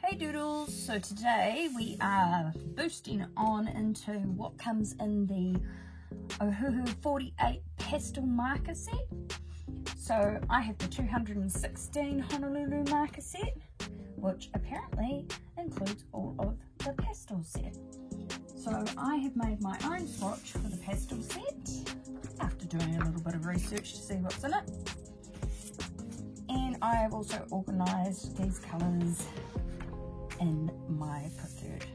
Hey Doodles, so today we are boosting on into what comes in the Ohuhu 48 pastel marker set. So I have the 216 Honolulu marker set, which apparently includes all of the pastel set. So I have made my own swatch for the pastel set after doing a little bit of research to see what's in it. And I have also organised these colours in my preferred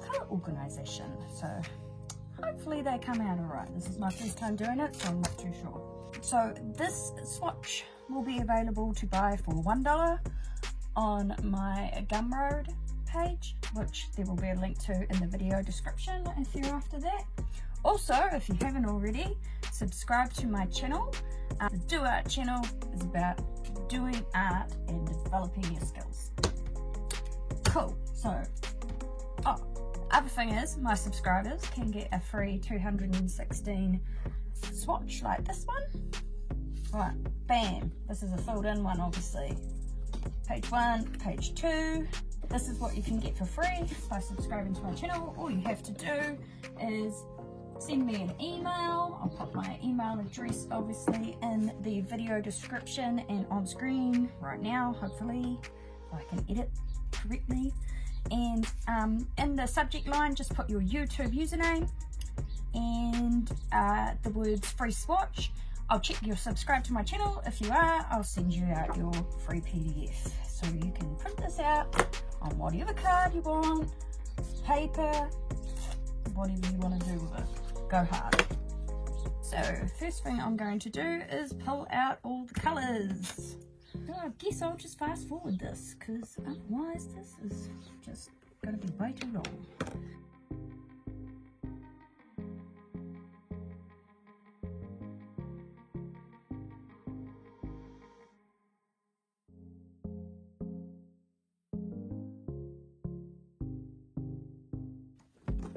colour organisation, so hopefully they come out alright. This is my first time doing it, so I'm not too sure. So this swatch will be available to buy for $1 on my Gumroad page, which there will be a link to in the video description if you're after that. Also, if you haven't already, subscribe to my channel. The Do Art channel is about doing art and developing your skills. Cool. So, other thing is, my subscribers can get a free 216 swatch like this one. Right, bam. This is a filled in one, obviously. Page 1, page 2. This is what you can get for free by subscribing to my channel. All you have to do is send me an email. I'll put my email address obviously in the video description and on screen right now, hopefully, so I can edit correctly. And in the subject line, just put your YouTube username and the words free swatch. I'll check you're subscribed to my channel. If you are, I'll send you out your free PDF. So you can print this out on whatever card you want, paper, whatever you want to do with it. Go hard. So first thing I'm going to do is pull out all the colours. I guess I'll just fast forward this because otherwise this is just going to be way too long.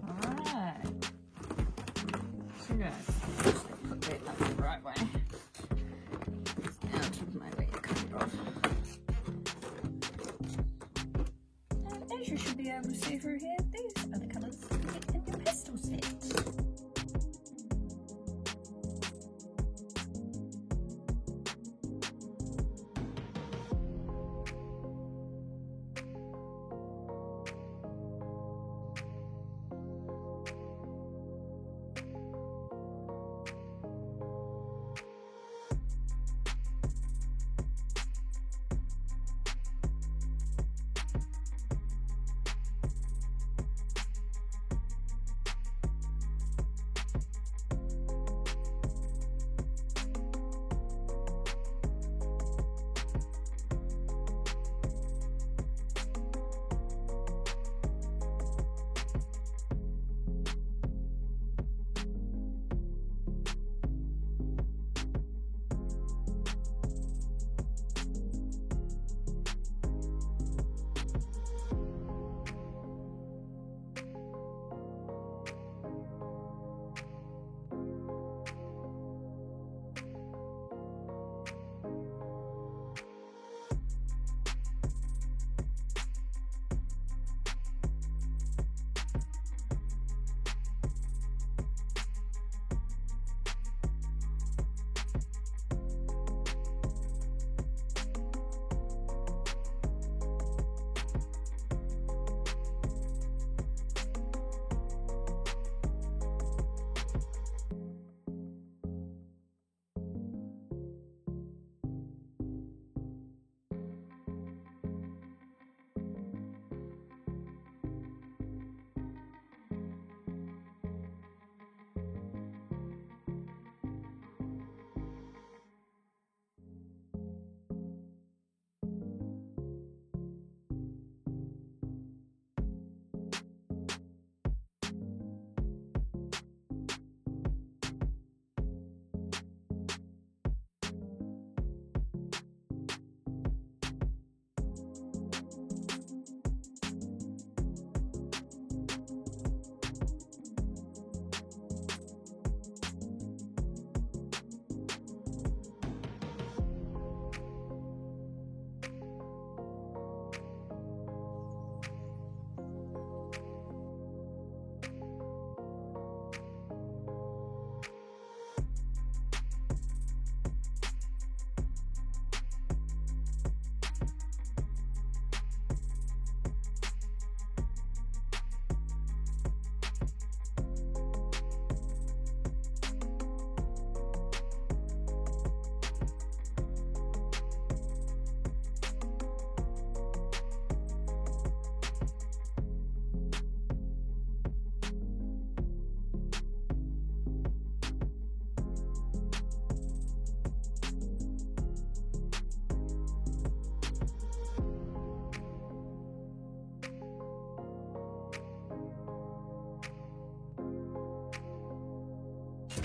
Alright. So guys, put that up the right way. Out of my way to cut it off. And as you should be able to see through here, these are the colours you get in your pastel set.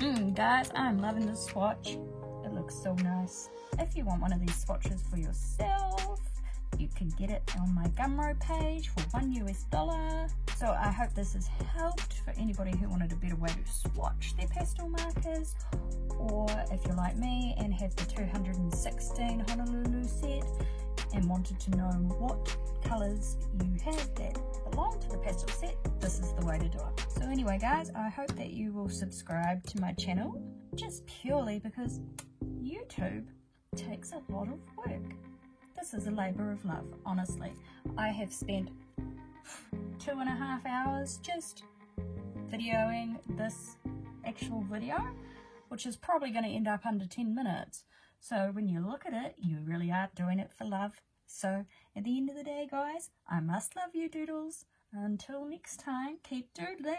Guys, I'm loving this swatch. It looks so nice. If you want one of these swatches for yourself, you can get it on my Gumroad page for $1 US. So I hope this has helped for anybody who wanted a better way to swatch their pastel markers, or if you're like me and have the 216 Honolulu set and wanted to know what colours you have that belong to the pastel set, this is the way to do it. So anyway guys, I hope that you will subscribe to my channel, just purely because YouTube takes a lot of work. This is a labour of love, honestly. I have spent 2.5 hours just videoing this actual video, which is probably going to end up under 10 minutes. So when you look at it, you really are doing it for love. So at the end of the day, guys, I must love you, doodles. Until next time, keep doodling.